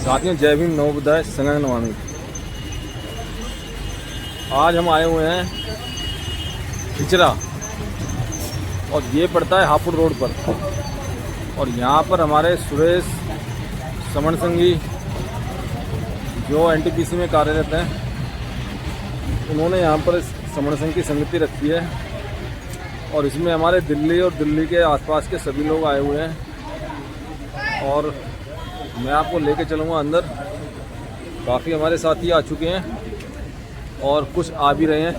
साथियों जय भीम नवोदय संघ नमामि। आज हम आए हुए हैं खिचरा और ये पड़ता है हापुड़ रोड पर। और यहाँ पर हमारे सुरेश समण संघी जो एनटीपीसी में कार्यरत हैं, उन्होंने यहाँ पर समण संघ की समिति रखी है और इसमें हमारे दिल्ली और दिल्ली के आसपास के सभी लोग आए हुए हैं। और मैं आपको लेके चलूँगा अंदर। काफ़ी हमारे साथी आ चुके हैं और कुछ आ भी रहे हैं।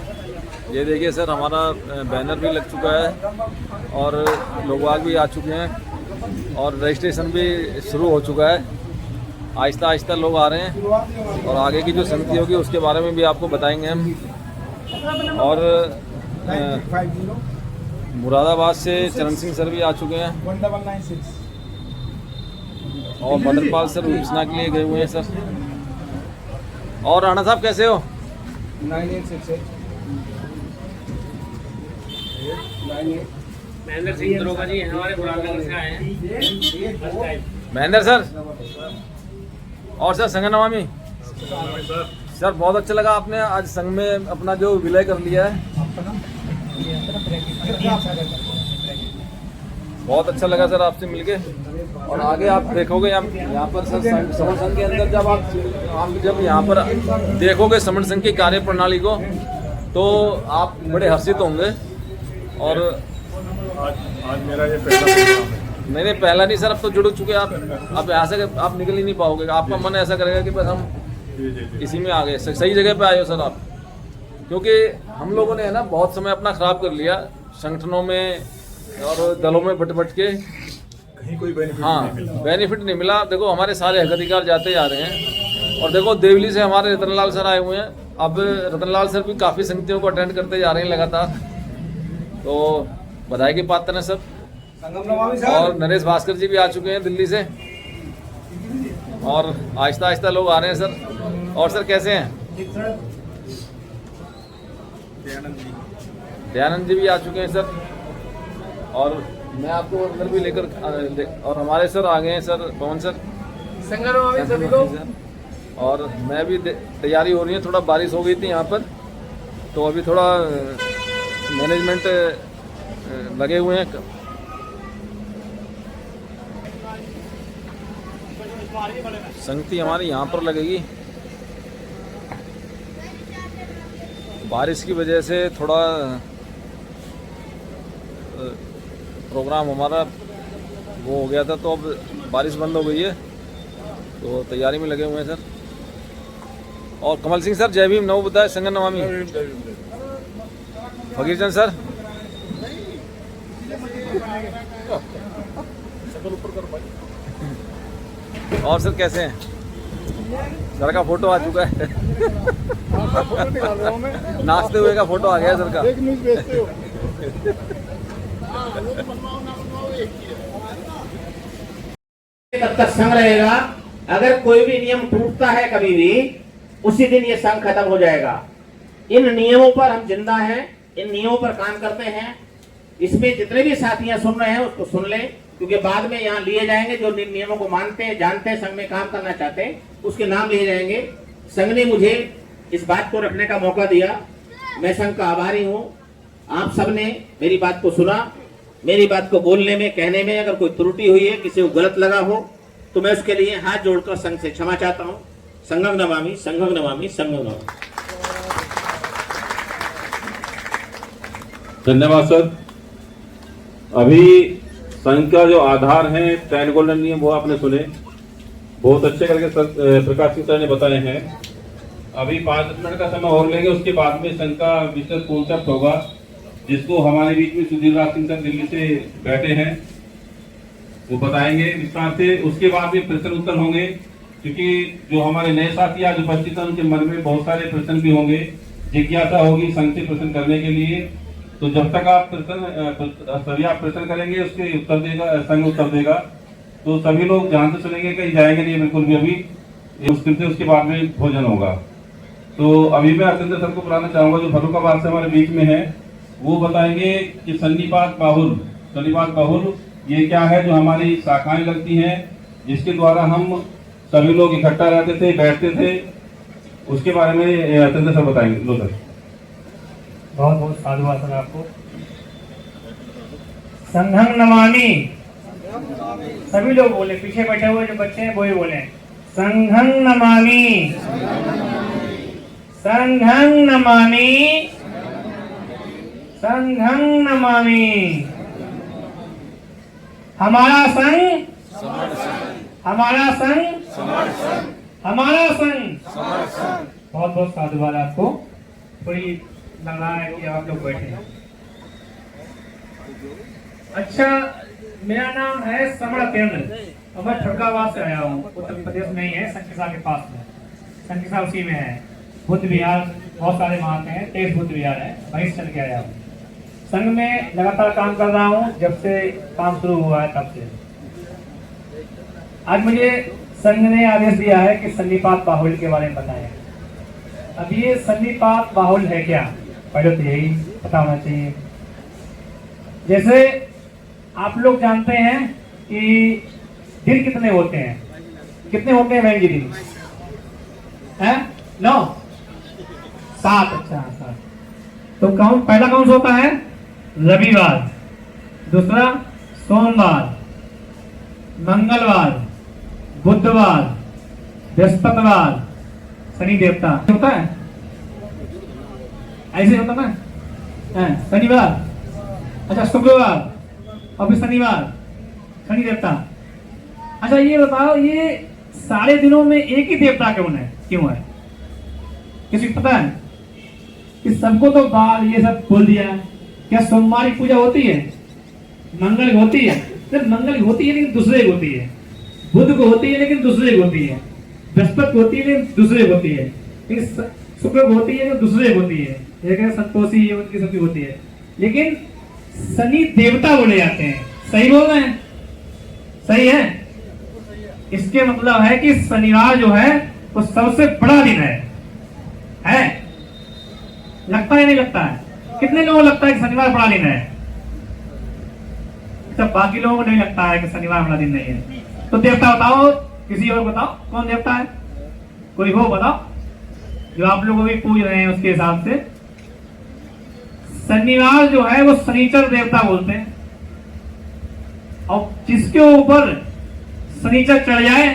ये देखिए सर, हमारा बैनर भी लग चुका है और लोग भी आ चुके हैं और रजिस्ट्रेशन भी शुरू हो चुका है। आहिस्ता आहिस्ता लोग आ रहे हैं और आगे की जो समिति होगी उसके बारे में भी आपको बताएंगे हम। और मुरादाबाद से चरण सिंह सर भी आ चुके हैं 1196 और मदनपाल सर सूचना के लिए गए हुए हैं सर। और राणा साहब कैसे हो? 9868 महेंद्र सिंह दरोगा जी हमारे बुरानगर से आए हैं। महेंद्र सर और सर संघ नमामि सर, बहुत अच्छा लगा आपने आज संघ में अपना जो विलय कर लिया है। बहुत अच्छा लगा सर आपसे मिलके। और आगे आप देखोगे यहाँ पर सर समण संघ के अंदर जब यहाँ पर देखोगे समण संघ की कार्य प्रणाली को तो आप बड़े हर्षित होंगे। और आज मेरा ये पहला प्रोग्राम है। मैंने पहला नहीं सर, अब तो जुड़ चुके आप। अब यहाँ से आप निकल ही नहीं पाओगे। आपका मन ऐसा करेगा कि बस हम इसी में आ गए। सही जगह पे आए हो सर आप, क्योंकि हम लोगों ने है ना बहुत समय अपना खराब कर लिया संगठनों में और दलों में बट के। कहीं कोई बेनिफिट नहीं मिला। बेनिफिट नहीं मिला। देखो हमारे सारे हक अधिकार जाते जा रहे हैं। और देखो देवली से हमारे रतनलाल सर आए हुए हैं। अब रतनलाल सर भी काफ़ी समितियों को अटेंड करते जा रहे हैं लगातार, तो बधाई के पात्र हैं सब। और नरेश भास्कर जी भी आ चुके हैं दिल्ली से और आहिस्ता आहिस्ता लोग आ रहे हैं सर। और सर कैसे हैं? दयानंद जी भी आ चुके हैं सर। और मैं आपको अंदर भी लेकर और हमारे सर आ गए हैं सर, पवन सर सभी लोग। और मैं भी तैयारी हो रही है। थोड़ा बारिश हो गई थी यहाँ पर, तो अभी थोड़ा मैनेजमेंट लगे हुए हैं। संगति हमारी यहाँ पर लगेगी। बारिश की वजह से थोड़ा प्रोग्राम हमारा वो हो गया था, तो अब बारिश बंद हो गई है, तो तैयारी में लगे हुए हैं सर। और कमल सिंह सर जय भीम नवोदय संघ नमामि। फकीरचंद सर और सर कैसे हैं? सर का फोटो आ चुका है। नाचते हुए का फोटो आ गया सर का। तब तक संघ रहेगा। अगर कोई भी नियम टूटता है कभी भी, उसी दिन ये संघ खत्म हो जाएगा। इन नियमों पर हम जिंदा हैं, इन नियमों पर काम करते हैं। इसमें जितने भी साथियां सुन रहे हैं उसको सुन लें, क्योंकि बाद में यहाँ लिए जाएंगे जो नियमों को मानते हैं, जानते हैं, संघ में काम करना चाहते हैं, उसके नाम लिए जाएंगे। संघ ने मुझे इस बात को रखने का मौका दिया, मैं संघ का आभारी हूँ। आप सबने मेरी बात को सुना। मेरी बात को बोलने में, कहने में अगर कोई त्रुटि हुई है, किसी को गलत लगा हो, तो मैं उसके लिए हाथ जोड़कर संघ से क्षमा चाहता हूँ। संघं नमामि, संघं नमामि, संघं नमामि। धन्यवाद सर। अभी संघ का जो आधार है 10 गोल्डन नियम, वो आपने सुने, बहुत अच्छे करके प्रकाश सिंह सर ने बताए हैं। अभी 5 मिनट का समय और लेंगे, उसके बाद में संघ का विशेष कॉन्सेप्ट होगा, जिसको हमारे बीच में सुधीर राज सिंह सर दिल्ली से बैठे हैं, वो बताएंगे विस्तार से। उसके बाद में प्रश्न उत्तर होंगे, क्योंकि जो हमारे नए साथी आज उपस्थित हैं उनके मन में बहुत सारे प्रश्न भी होंगे, जिज्ञासा होगी संघ से प्रश्न करने के लिए। तो जब तक आप सभी आप प्रश्न करेंगे, उसके उत्तर देगा, संघ उत्तर देगा, तो सभी लोग ध्यान से सुनेंगे, कहीं जाएंगे नहीं बिल्कुल भी। अभी मुश्किल से उसके बाद में भोजन होगा। तो अभी मैं अरविंद सर को बुलाना चाहूंगा, जो फर्रुखाबाद से हमारे बीच में है। वो बताएंगे कि सन्निपात बाहुल ये क्या है, जो हमारी शाखाएं लगती हैं, जिसके द्वारा हम सभी लोग इकट्ठा रहते थे, बैठते थे, उसके बारे में अत्यंत सर बताएंगे। लो सर। बहुत बहुत साधुवाद सर आपको। संघं नमामि, सभी लोग बोले, पीछे बैठे हुए जो बच्चे हैं वो ही बोले, संघं नमामि, संघं नमामि, संघं नमामि। हमारा संघ, हमारा संघ, हमारा संघ। बहुत बहुत साधुवाद आपको। थोड़ी लग रहा है कि आप लोग बैठे हैं। अच्छा, मेरा नाम है समण केंद्र और मैं ठुड़काबाद से आया हूँ। उत्तर प्रदेश में ही है, संकिसा के पास में। संकिसा उसी में है। बुद्ध विहार बहुत सारे वहाँ पे हैं, 23 बुद्ध विहार है, वहीं से चल के आया हूँ। संघ में लगातार काम कर रहा हूँ, जब से काम शुरू हुआ है तब से। आज मुझे संघ ने आदेश दिया है कि सन्निपात बाहुल्य के बारे में बताएं। अब ये सन्निपात बाहुल्य है क्या, पहले तो यही पता होना चाहिए। जैसे आप लोग जानते हैं कि दिन कितने होते हैं, कितने होते हैं बहन जी दिन? है 9, 7। अच्छा 7। तो कौन पहला कौन सा होता है? रविवार, दूसरा सोमवार, मंगलवार, बुधवार, बृहस्पतिवार, शनि देवता होता है। ऐसे होता ना, शनिवार, अच्छा शुक्रवार और फिर शनिवार, शनि देवता। अच्छा ये बताओ, ये सारे दिनों में एक ही देवता क्यों है? किसी को पता है? कि सबको तो बाल ये सब बोल दिया। क्या सोमवार की पूजा होती है? मंगल को होती है, सिर्फ मंगल की होती है लेकिन दूसरे को होती है। बुध को होती है लेकिन दूसरे को होती है। बृहस्पति को होती है लेकिन दूसरे को होती है। लेकिन शुक्र को होती है जो दूसरे को होती है। एक संतोषी है, उनकी सबकी होती है। लेकिन शनि देवता बोले जाते हैं। सही बोल रहे हैं? सही है। इसके मतलब है कि शनिवार जो है वो सबसे बड़ा दिन है। लगता है नहीं लगता है? कितने लोगों को लगता है कि शनिवार बड़ा दिन है? सब बाकी लोगों को नहीं लगता है कि शनिवार बड़ा दिन नहीं है। तो देवता बताओ, किसी और बताओ कौन देवता है? कोई हो बताओ, जो आप लोग भी पूछ रहे हैं उसके हिसाब से। शनिवार जो है वो शनिचर देवता बोलते हैं। और जिसके ऊपर शनिचर चढ़ जाए,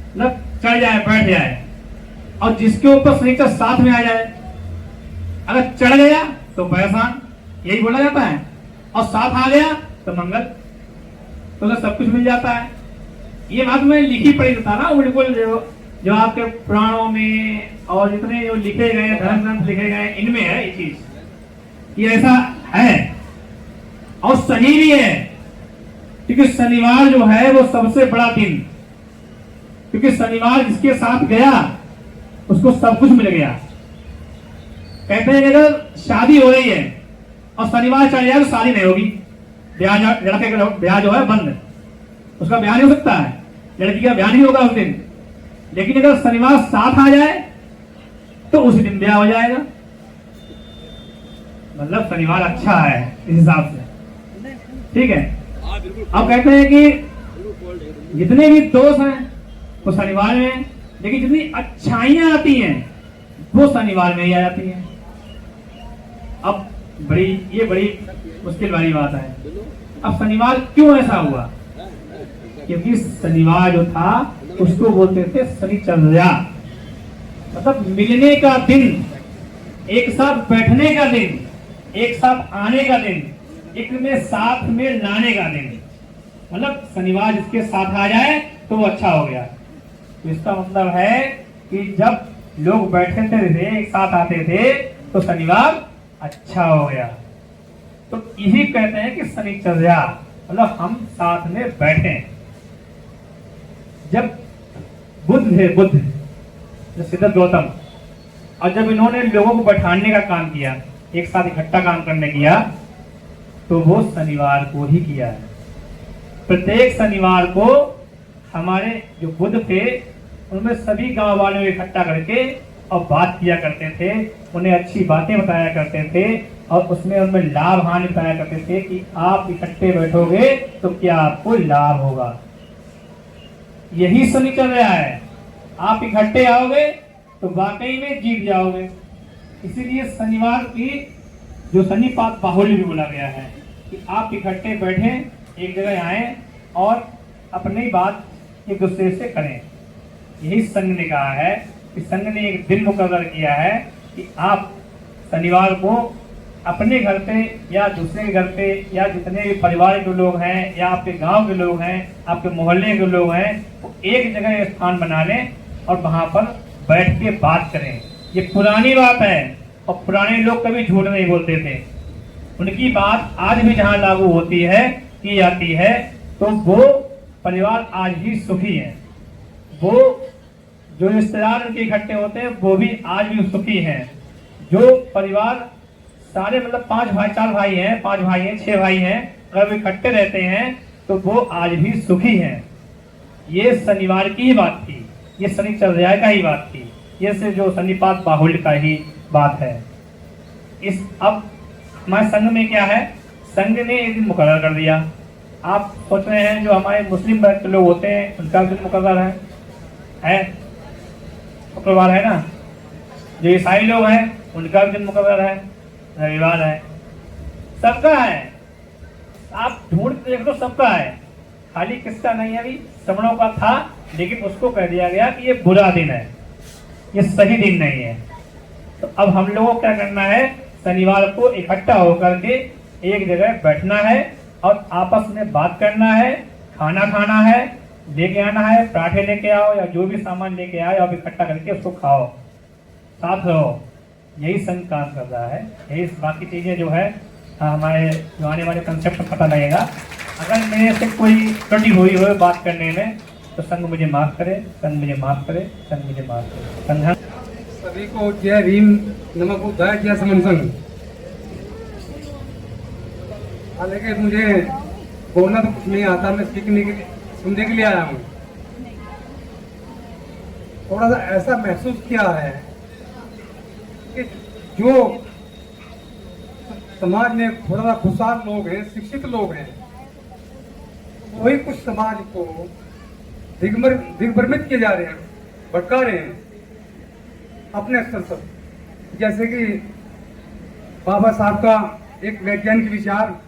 मतलब चढ़ जाए, बैठ जाए, और जिसके ऊपर शनिचर साथ में आ जाए, अगर चढ़ गया तो परेशान, यही बोला जाता है, और साथ आ गया तो मंगल, तो सब कुछ मिल जाता है। ये बात मैं लिखी पढ़ी था ना, बिल्कुल जो आपके पुराणों में और जितने जो लिखे गए धर्म ग्रंथ लिखे गए, इनमें है ये चीज, ये ऐसा है और सही भी है। क्योंकि शनिवार जो है वो सबसे बड़ा दिन, क्योंकि शनिवार जिसके साथ गया उसको सब कुछ मिल गया। कहते हैं कि अगर शादी हो रही है और शनिवार चढ़ जाए तो शादी नहीं होगी, लड़के का ब्याह जो है बंद, उसका ब्याह नहीं हो सकता है, लड़की का ब्याह नहीं होगा उस दिन। लेकिन अगर शनिवार साथ आ जाए तो उस दिन ब्याह हो जाएगा। मतलब शनिवार अच्छा है इस हिसाब से, ठीक है। अब कहते हैं कि जितने भी दोष हैं वो शनिवार में हैं, लेकिन जितनी अच्छाइयां आती हैं वो शनिवार में ही आ जाती हैं। अब ये बड़ी मुश्किल वाली बात है। अब शनिवार क्यों ऐसा हुआ? क्योंकि शनिवार जो था उसको बोलते थे शनिचर्या, मतलब मिलने का दिन, एक साथ बैठने का दिन, एक साथ आने का दिन, एक में साथ में लाने का दिन। मतलब शनिवार जिसके साथ आ जाए तो वो अच्छा हो गया। तो इसका मतलब है कि जब लोग बैठे थे, एक साथ आते थे, तो शनिवार अच्छा हो गया। तो यही कहते हैं कि शनिचर्या, मतलब हम साथ में बैठे। जब बुद्ध जो सिद्धार्थ गौतम, और जब इन्होंने लोगों को बैठाने का काम किया, एक साथ इकट्ठा काम करने किया, तो वो शनिवार को ही किया है। प्रत्येक शनिवार को हमारे जो बुद्ध थे उनमें सभी गांव वालों को इकट्ठा करके और बात किया करते थे, उन्हें अच्छी बातें बताया करते थे, और उसमें उनमें लाभ हानि बताया करते थे कि आप इकट्ठे बैठोगे तो क्या आपको लाभ होगा। यही शनि चल रहा है। आप इकट्ठे आओगे तो वाकई में जीत जाओगे। इसीलिए शनिवार की जो शनिपात बाहुल्य भी बोला गया है कि आप इकट्ठे बैठे एक जगह आए और अपनी बात एक दूसरे से करें। यही संघ ने कहा है कि संघ ने एक दिन मुकर्रर किया है कि आप शनिवार को अपने घर पे या दूसरे के घर पे या जितने भी परिवार के लोग हैं या आपके गांव के लोग हैं, आपके मोहल्ले के लोग हैं, वो एक जगह स्थान बना लें और वहां पर बैठ के बात करें। ये पुरानी बात है और पुराने लोग कभी झूठ नहीं बोलते थे। उनकी बात आज भी जहां लागू होती है, की जाती है, तो वो परिवार आज भी सुखी है। वो जो रिश्तेदार उनके इकट्ठे होते हैं वो भी आज भी सुखी हैं। जो परिवार सारे मतलब 5 भाई 4 भाई हैं, 5 भाई हैं, 6 भाई हैं, अगर वो इकट्ठे रहते हैं तो वो आज भी सुखी हैं। ये शनिवार की ही बात थी, ये शनि चर्या का ही बात थी, ये से जो शनिपात बाहुल्य का ही बात है। इस अब हमारे संघ में क्या है, संघ ने एक दिन मुकर्रर कर दिया। आप सोच रहे हैं जो हमारे मुस्लिम वर्ग के लोग होते हैं उनका दिन मुकर्रर है शुक्रवार है ना। जो ईसाई लोग हैं उनका दिन मुकर्रर है, रविवार है, सबका है। आप ढूंढ देख लो, सबका है, खाली किसका नहीं है। अभी श्रवणों का था लेकिन उसको कह दिया गया कि ये बुरा दिन है, ये सही दिन नहीं है। तो अब हम लोगों को क्या करना है, शनिवार को इकट्ठा होकर के एक जगह बैठना है और आपस में बात करना है, खाना खाना है, लेके आना है, पराठे लेके आओ या जो भी सामान लेके आओ, अब इकट्ठा करके उसको खाओ, साथ रहो। यही संघ काम कर रहा है। यही बाकी चीजें जो है हमारे जो आने वाले कंसेप्ट पता लगेगा। अगर मेरे से कोई त्रुटि हुई हो बात करने में तो संघ मुझे माफ करे, संघ मुझे माफ करे, संघ मुझे माफ करे। संघ सभी को जय भीम, नमः बुद्धाय, जय समन संघ। हालांकि मुझे बोलना तो कुछ नहीं आता, मैं सीखने के लिए सुनने के लिए आया हूँ। थोड़ा सा ऐसा महसूस किया है कि जो समाज में थोड़ा सा खुशहाल लोग हैं, शिक्षित लोग हैं, वही कुछ समाज को दिग्भ्रमित किए जा रहे हैं, भटका रहे हैं अपने स्तर पर। जैसे कि बाबा साहब का एक वैज्ञानिक विचार,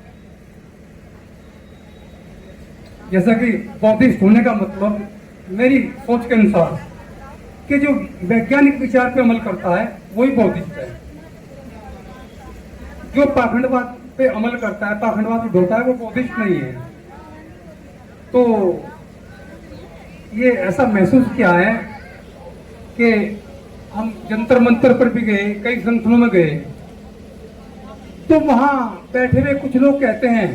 जैसा कि बौद्धिस्ट होने का मतलब मेरी सोच के अनुसार कि जो वैज्ञानिक विचार पे अमल करता है वही बौद्धिस्ट है। जो पाखंडवाद पे अमल करता है, पाखंडवाद ढोता है, वो बौद्धिस्ट नहीं है। तो ये ऐसा महसूस किया है कि हम जंतर मंतर पर भी गए, कई संगठनों में गए, तो वहां बैठे हुए कुछ लोग कहते हैं,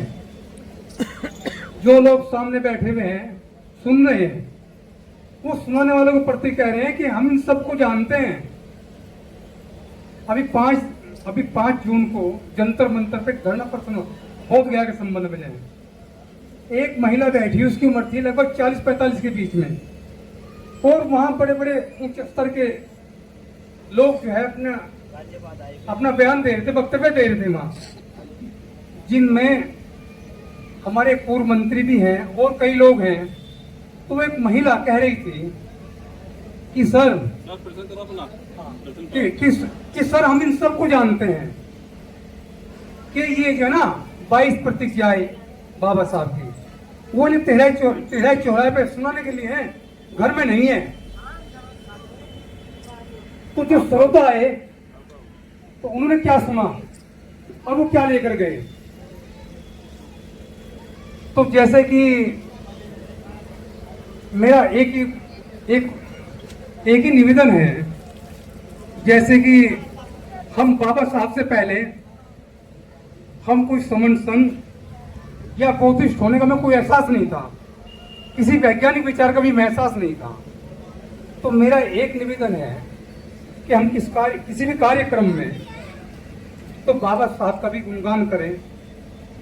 जो लोग सामने बैठे हुए हैं सुन रहे हैं, वो सुनाने वालों के प्रति कह रहे हैं कि हम इन सबको जानते हैं। अभी 5 जून को जंतर मंतर पे धरना प्रदर्शन बोध गया के संबंध में है। एक महिला बैठी, उसकी उम्र थी लगभग 40-45 के बीच में, और वहां बड़े बड़े उच्च स्तर के लोग जो है अपना बयान दे रहे थे, वक्तव्य दे रहे थे वहां, जिनमें हमारे पूर्व मंत्री भी हैं और कई लोग हैं। तो एक महिला कह रही थी कि सर कि सर हम इन सबको जानते हैं कि ये जो है ना 22 प्रतिज्ञाएं बाबा साहब की, वो नहीं तेरह चौराहे पे सुनाने के लिए है, घर में नहीं है। तो जो श्रोता आए तो उन्होंने क्या सुना और वो क्या लेकर गए। तो जैसे कि मेरा एक ही निवेदन है, जैसे कि हम बाबा साहब से पहले हम कोई समन संघ या बौद्धिस्ट होने का हमें कोई एहसास नहीं था, किसी वैज्ञानिक विचार का भी एहसास नहीं था। तो मेरा एक निवेदन है कि हम किसी भी कार्यक्रम में तो बाबा साहब का भी गुणगान करें,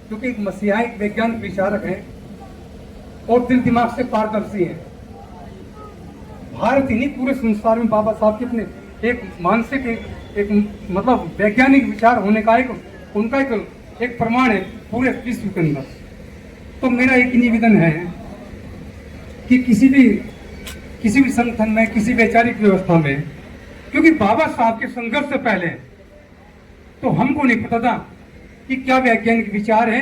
क्योंकि एक मसीहाई वैज्ञानिक विचारक हैं और दिल दिमाग से पारदर्शी हैं। भारत ही नहीं, पूरे संसार में बाबा साहब के अपने एक मानसिक एक मतलब वैज्ञानिक विचार होने का उनका एक प्रमाण है पूरे विश्व के अंदर। तो मेरा एक निवेदन है कि किसी भी किसी भी संगठन में, किसी वैचारिक व्यवस्था में, क्योंकि बाबा साहब के संघर्ष से पहले तो हमको नहीं पता था कि क्या वैज्ञानिक विचार है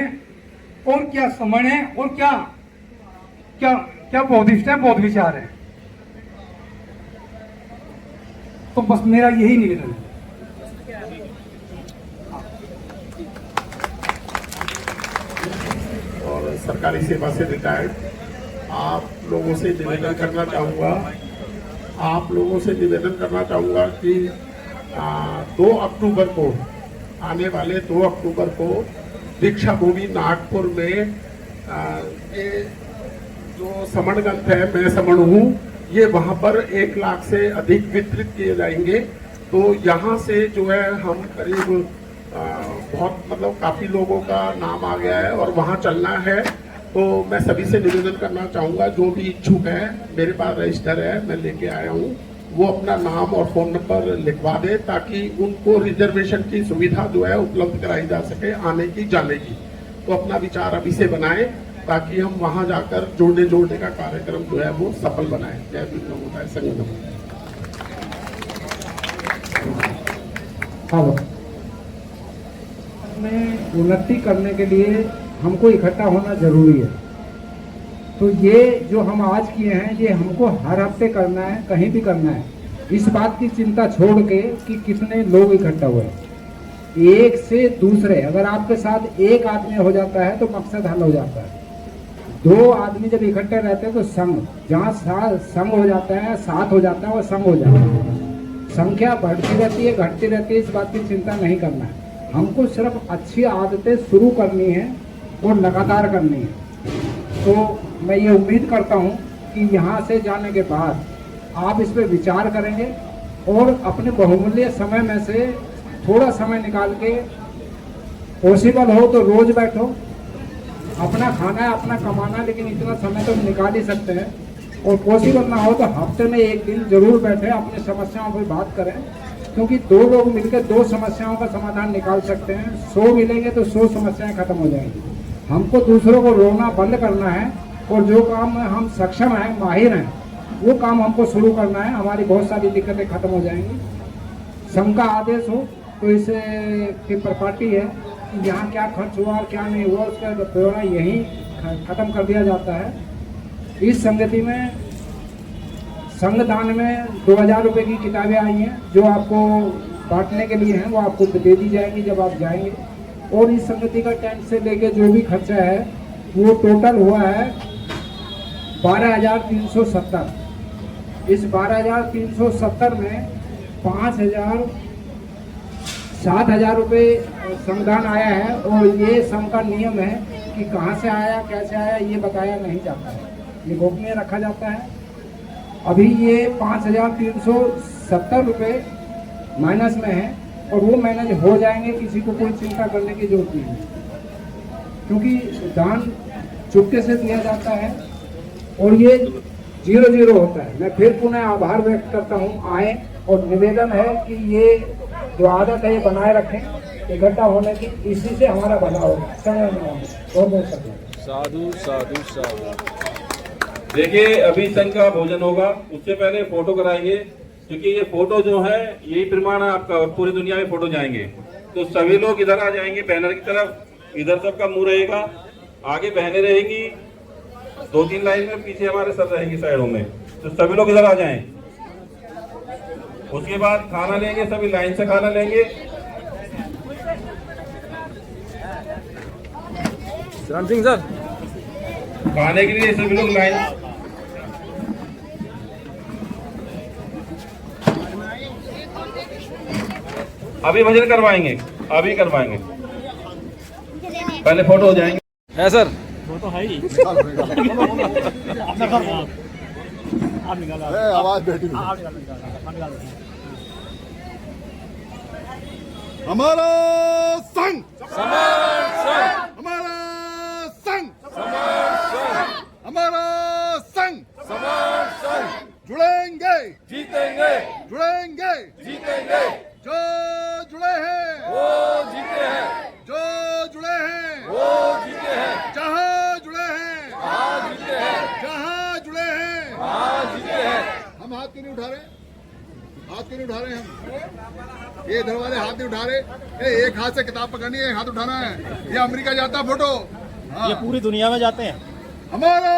और क्या समण है और क्या क्या क्या बौद्धिस्ट है, बौद्ध विचार है। तो बस मेरा यही निवेदन है। और सरकारी सेवा से रिटायर्ड आप लोगों से निवेदन करना चाहूँगा कि 2 अक्टूबर को, आने वाले 2 अक्टूबर को दीक्षा भूमि नागपुर में ये जो समण ग्रंथ है, मैं समण हूँ, ये वहाँ पर 1 लाख से अधिक वितरित किए जाएंगे। तो यहाँ से जो है हम करीब बहुत मतलब काफ़ी लोगों का नाम आ गया है और वहाँ चलना है। तो मैं सभी से निवेदन करना चाहूँगा, जो भी इच्छुक है, मेरे पास रजिस्टर है, मैं लेके आया हूँ, वो अपना नाम और फ़ोन नंबर लिखवा दे ताकि उनको रिजर्वेशन की सुविधा जो है उपलब्ध कराई जा सके, आने की जाने की। तो अपना विचार अभी से बनाएं ताकि हम वहाँ जाकर जोड़ने का कार्यक्रम जो है वो सफल बनाएं। जय भीम, नमो संगठन। में उन्नति करने के लिए हमको इकट्ठा होना जरूरी है। तो ये जो हम आज किए हैं, ये हमको हर हफ्ते करना है, कहीं भी करना है। इस बात की चिंता छोड़ के कि कितने लोग इकट्ठा हुए, एक से दूसरे, अगर आपके साथ एक आदमी हो जाता है तो मकसद हल हो जाता है। 2 आदमी जब इकट्ठे रहते हैं तो संघ, जहाँ संघ हो जाता है, साथ हो जाता है, वो संघ हो जाता है। संख्या बढ़ती रहती है, घटती रहती है, इस बात की चिंता नहीं करना है। हमको सिर्फ अच्छी आदतें शुरू करनी है और लगातार करनी है। तो मैं ये उम्मीद करता हूँ कि यहाँ से जाने के बाद आप इस पर विचार करेंगे और अपने बहुमूल्य समय में से थोड़ा समय निकाल के, पॉसिबल हो तो रोज बैठो, अपना खाना है, अपना कमाना, लेकिन इतना समय तो निकाल ही सकते हैं। और पॉसिबल ना हो तो हफ्ते में 1 दिन जरूर बैठे, अपनी समस्याओं पर बात करें, क्योंकि 2 लोग मिलकर 2 समस्याओं का समाधान निकाल सकते हैं। 100 मिलेंगे तो 100 समस्याएं खत्म हो जाएंगी। हमको दूसरों को रोना बंद करना है और जो काम में हम सक्षम हैं, माहिर हैं, वो काम हमको शुरू करना है। हमारी बहुत सारी दिक्कतें खत्म हो जाएंगी। संघ का आदेश हो तो इसे की प्रॉपर्टी है कि यहाँ क्या खर्च हुआ और क्या नहीं हुआ, उसका ब्यौरा यहीं खत्म कर दिया जाता है। इस संगति में संगदान में 2000 रुपये की किताबें आई हैं, जो आपको बांटने के लिए हैं, वो आपको दे दी जाएगी जब आप जाएंगे। और इस संगति का टेंट से लेके जो भी खर्चा है वो टोटल हुआ है 12,370। इस 12,370 में 7,000 रुपये संगदान आया है। और ये संघ का नियम है कि कहाँ से आया, कैसे आया, ये बताया नहीं जाता है, ये गोपनीय रखा जाता है। अभी ये 5,370 रुपये माइनस में है और वो मैनेज हो जाएंगे, किसी को कोई चिंता करने की जरूरत नहीं है, क्योंकि दान चुपके से दिया जाता है और ये 0-0 होता है। मैं फिर पुनः आभार व्यक्त करता हूँ आए, और निवेदन है कि ये जो आदत है ये बनाए रखें इकट्ठा होने की, इसी से हमारा भला होगा। साधु साधु साधु। देखिए, अभी संघ का भोजन होगा, उससे पहले फोटो कराएंगे, क्योंकि ये फोटो जो है यही प्रमाण है आपका, पूरी दुनिया में फोटो जाएंगे। तो सभी लोग इधर आ जाएंगे बैनर की तरफ, इधर सबका मुंह रहेगा, आगे बहनें रहेंगी, 2-3 लाइन में, पीछे हमारे सर रहेंगी साइडों में। तो सभी लोग इधर आ जाएं। उसके बाद खाना लेंगे, सभी लाइन से खाना लेंगे। शरण सिंह सर, खाने के लिए सभी लोग लाइन। अभी भजन करवाएंगे, अभी करवाएंगे, पहले फोटो हो जाएंगे। है सर, आवाज बैठी हमारा संघ, हमारा संघ, हमारा संघ, जुड़ेंगे जीतेंगे, जुड़ेंगे जीतेंगे, जो जुड़े हैं वो जीते हैं, जो जुड़े हैं वो जीते हैं, जहाँ जुड़े हैं वहाँ जीते हैं, जहाँ जुड़े हैं वहाँ जीते हैं। क्यों नहीं उठा रहे हम? ये इधर वाले हाथ नहीं उठा रहे। एक हाथ से किताब पकड़नी है, एक हाथ उठाना है। ये अमेरिका जाता है फोटो। हाँ। ये पूरी दुनिया में जाते हैं। हमारा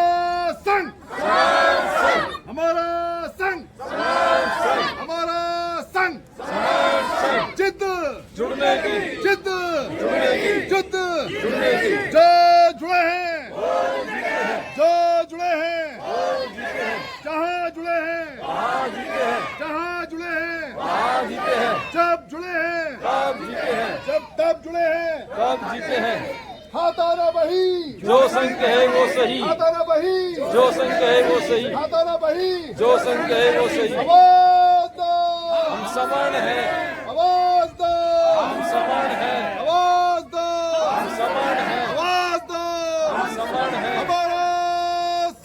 संघ, हमारा संघ, हमारा संघ, जिद्द जुड़ने की, जिद्द जिद्द जुड़ने की, जो जुड़े हैं, जो जुड़े हैं, जहाँ जुड़े हैं, जहाँ जुड़े हैं, जब जुड़े हैं, जब तब जुड़े हैं, कब जीते हैं। हाथ आना वही, जो संघ कहे वो सही, हाथ आना वही, जो संघ कहे वो सही, हाथ आना वही। जो संघ कहे वो सही। आवाज दो, हम सवर्ण हैं, आवाज दो, हम सवर्ण हैं, आवाज दो, हम सवर्ण हैं, आवाज दो। हम सवर्ण हैं। हमारा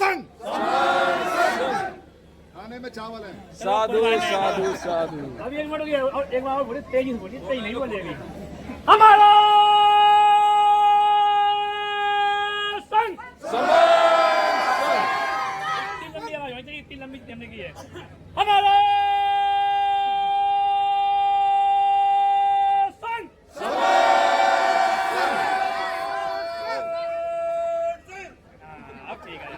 संघ, खाने में चावल है। साधु साधु साधु। अभी एक मिनट हो गया, और एक बार और बोलिए, तेजी से बोलिए, तेज नहीं बोलेगी। हमारा संघ। इतनी लंबी आवाज होनी चाहिए, इतनी लंबी हमने की है। हमारा संघ। अब ठीक है।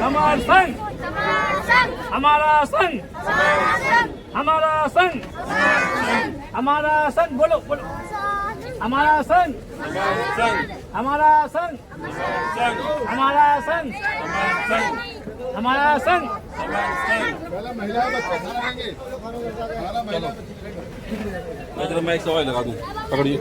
हमारा संघ, हमारा संघ, हमारा संघ, हमारा संघ, बोलो बोलो, हमारा संघ, हमारा संघ, हमारा संघ, हमारा संघ। पहला महिला बच्चे खाना खाएंगे। पहला महिला मैं एक सवाल लगा दूं, पकड़िए।